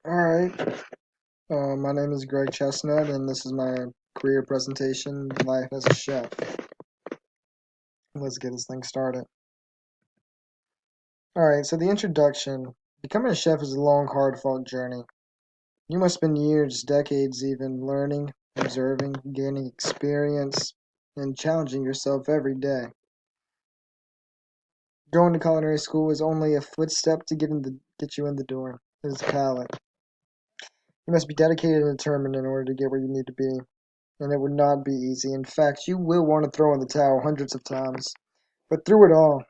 Alright, my name is Greg Chestnut, and this is my career presentation, Life as a Chef. Let's get this thing started. Alright, so the introduction. Becoming a chef is a long, hard-fought journey. You must spend years, decades even, learning, observing, gaining experience, and challenging yourself every day. Going to culinary school is only a footstep to get you in the door. It is a palate. You must be dedicated and determined in order to get where you need to be. And it would not be easy. In fact, you will want to throw in the towel hundreds of times. But through it all,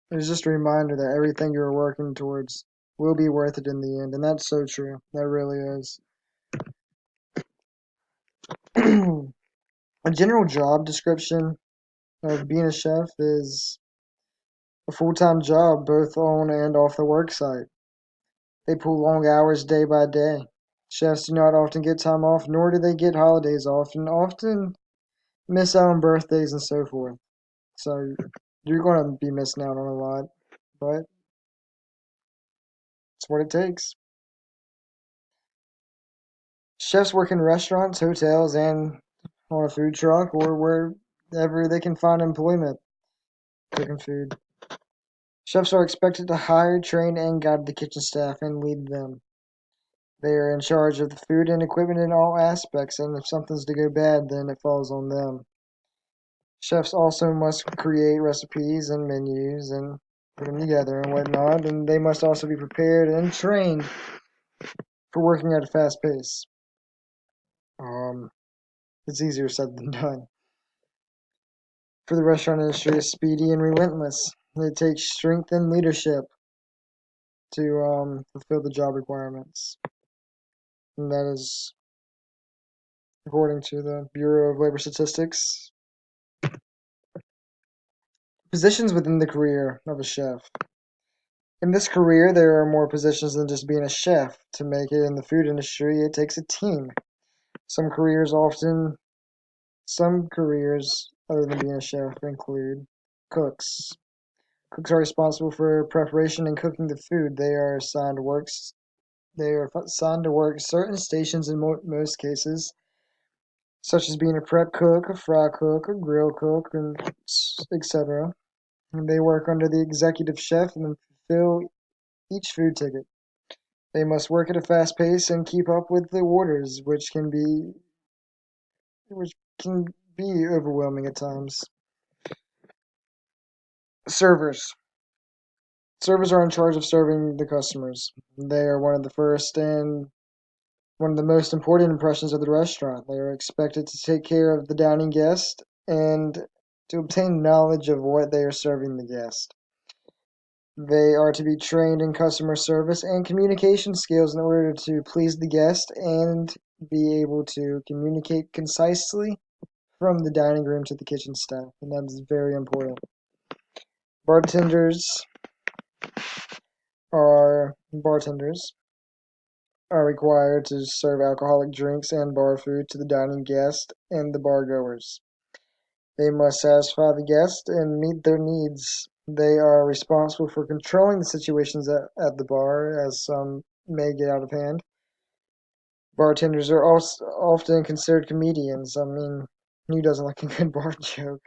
it is just a reminder that everything you are working towards will be worth it in the end. And that's so true. That really is. A general job description of being a chef is a full-time job both on and off the work site. They pull long hours day by day. Chefs do not often get time off, nor do they get holidays off, and often miss out on birthdays and so forth. So you're going to be missing out on a lot, but it's what it takes. Chefs work in restaurants, hotels, and on a food truck or wherever they can find employment cooking food. Chefs are expected to hire, train, and guide the kitchen staff and lead them. They are in charge of the food and equipment in all aspects, and if something's to go bad, then it falls on them. Chefs also must create recipes and menus and put them together and whatnot, and they must also be prepared and trained for working at a fast pace. Um, it's easier said than done. For the restaurant industry is speedy and relentless. It takes strength and leadership to fulfill the job requirements. And that is according to the Bureau of Labor Statistics. Positions within the career of a chef. In this career, there are more positions than just being a chef. To make it in the food industry, it takes a team. Some careers often, some careers other than being a chef include cooks. Cooks are responsible for preparation and cooking the food. They are assigned to work certain stations in most cases, such as being a prep cook, a fry cook, a grill cook, and etc. And they work under the executive chef and fulfill each food ticket. They must work at a fast pace and keep up with the orders, which can be overwhelming at times. Servers. Servers are in charge of serving the customers. They are one of the first and one of the most important impressions of the restaurant. They are expected to take care of the dining guest and to obtain knowledge of what they are serving the guest. They are to be trained in customer service and communication skills in order to please the guest and be able to communicate concisely from the dining room to the kitchen staff, and that is very important. Bartenders bartenders are required to serve alcoholic drinks and bar food to the dining guest and the bar goers. They must satisfy the guest and meet their needs. They are responsible for controlling the situations at the bar, as some may get out of hand. Bartenders are also often considered comedians. I mean, who doesn't like a good bar joke?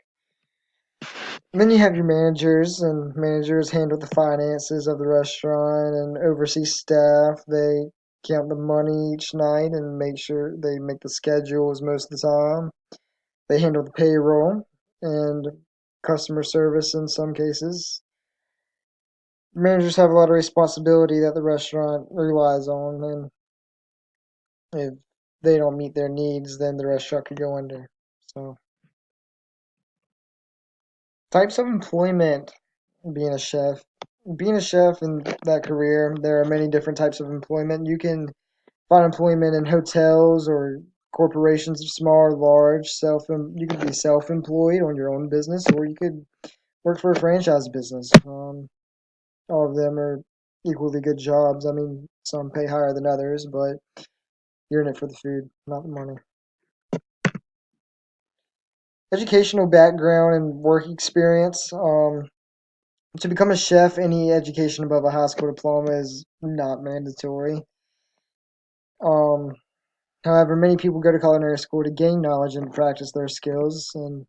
And then you have your managers, and managers handle the finances of the restaurant and oversee staff. They count the money each night and make sure they make the schedules most of the time. They handle the payroll and customer service in some cases. Managers have a lot of responsibility that the restaurant relies on, and if they don't meet their needs, then the restaurant could go under. So, types of employment being a chef. Being a chef in that career, there are many different types of employment. You can find employment in hotels or corporations, small or large. You could be self-employed on your own business, or you could work for a franchise business. All of them are equally good jobs. I mean, some pay higher than others, but you're in it for the food, not the money. Educational background and work experience. To become a chef, any education above a high school diploma is not mandatory. Um, However, many people go to culinary school to gain knowledge and practice their skills and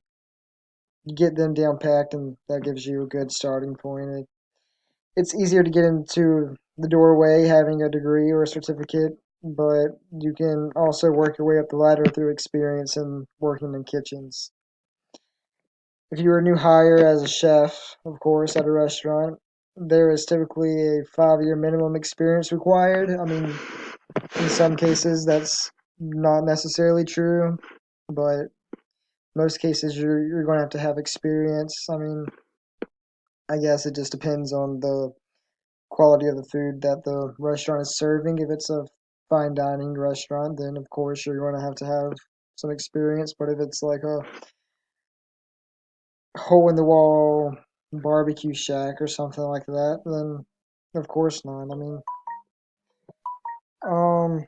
get them down packed, and that gives you a good starting point. It's easier to get into the doorway having a degree or a certificate, but you can also work your way up the ladder through experience and working in kitchens. If you are a new hire as a chef, of course, at a restaurant, there is typically a 5 year minimum experience required. I mean, in some cases, that's not necessarily true, but most cases you're going to have experience. I mean, I guess it just depends on the quality of the food that the restaurant is serving. If it's a fine dining restaurant, then of course you're going to have some experience. But if it's like a hole in the wall barbecue shack or something like that, then of course not. I mean, um,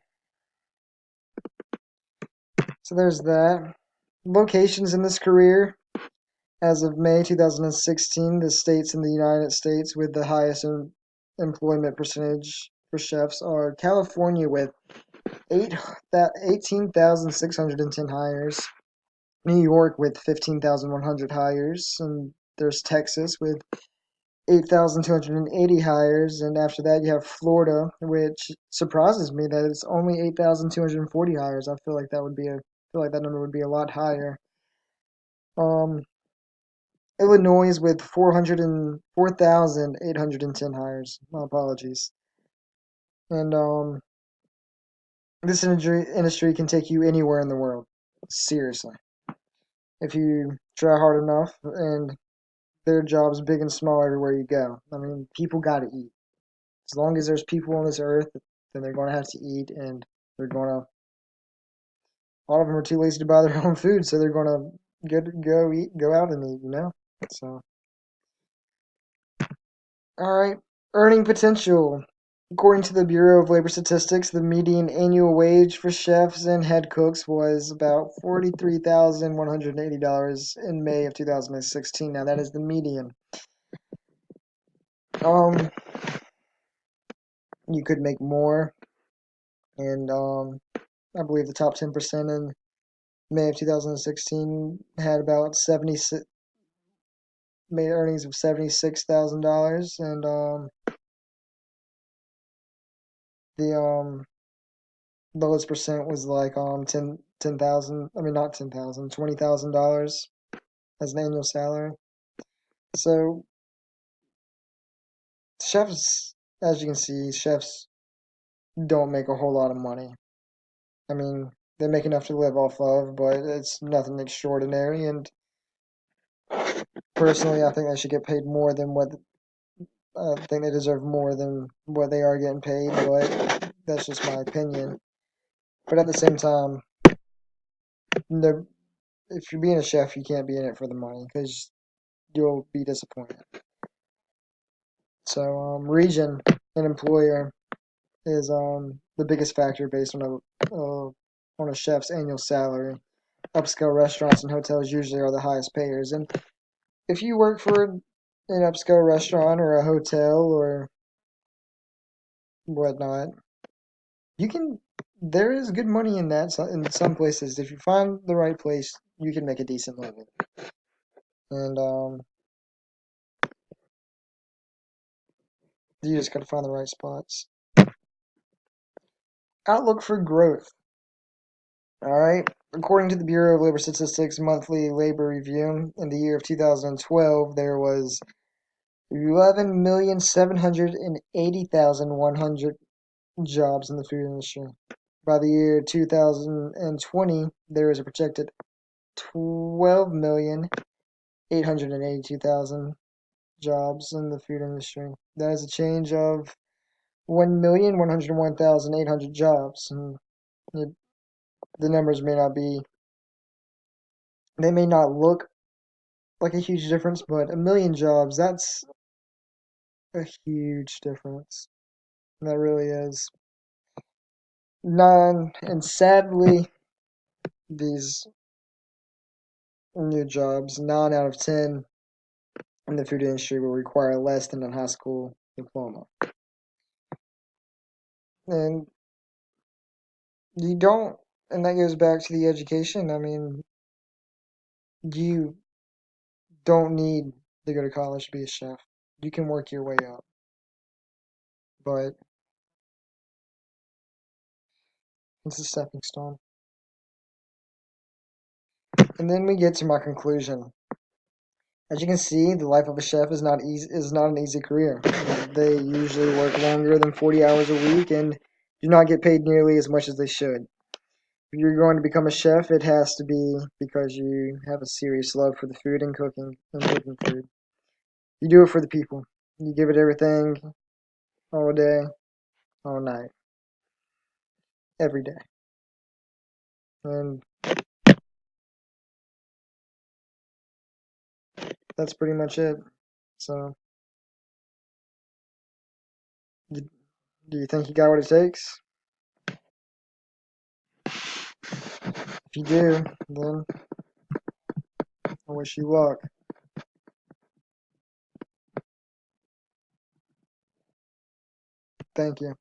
so there's that. Locations in this career. As of May 2016, the states in the United States with the highest employment percentage for chefs are California with 18,610 hires, New York with 15,100 hires, and there's Texas with 8,280 hires, and after that you have Florida, which surprises me that it's only 8,240 hires. I feel like that number would be a lot higher. Um, Illinois with 404,810 hires. My apologies. And this industry can take you anywhere in the world. Seriously. If you try hard enough, and there are jobs big and small everywhere you go. I mean, people gotta eat. As long as there's people on this earth, then they're gonna have to eat, and they're gonna. A lot of them are too lazy to buy their own food, so they're gonna go out and eat. So, all right, earning potential. According to the Bureau of Labor Statistics, the median annual wage for chefs and head cooks was about $43,180 in May of 2016. Now that is the median. Um, you could make more, and I believe the top 10% in May of 2016 had about 76 made earnings of $76,000, and the lowest percent was like 10,000. I mean, not 10,000, $20,000 as an annual salary. So chefs, as you can see, chefs don't make a whole lot of money. I mean, they make enough to live off of, but it's nothing extraordinary. And personally, I think they should get paid more than what I think they deserve more than what they are getting paid. But that's just my opinion. But at the same time, no, if you're being a chef, you can't be in it for the money because you'll be disappointed. So, region and employer is the biggest factor based on a chef's annual salary. Upscale restaurants and hotels usually are the highest payers, and if you work for an upscale restaurant or a hotel or whatnot, you can. There is good money in that. In some places, if you find the right place, you can make a decent living. And you just gotta find the right spots. Outlook for growth. All right. According to the Bureau of Labor Statistics monthly labor review, in the year of 2012, there was 11,780,100 jobs in the food industry. By the year 2020, there is a projected 12,882,000 jobs in the food industry. That is a change of 1,101,800 jobs. And the numbers they may not look like a huge difference, but a million jobs, that's a huge difference. That really is. And sadly, these new jobs, 9 out of 10 in the food industry will require less than a high school diploma. And You don't, and that goes back to the education. I mean, you don't need to go to college to be a chef. You can work your way up, but it's a stepping stone. And then we get to my conclusion. As you can see, the life of a chef is not an easy career. They usually work longer than 40 hours a week and do not get paid nearly as much as they should. If you're going to become a chef, it has to be because you have a serious love for the food and cooking food. You do it for the people. You give it everything all day, all night, every day. And that's pretty much it. So, do you think you got what it takes? If you do, then I wish you luck. Thank you.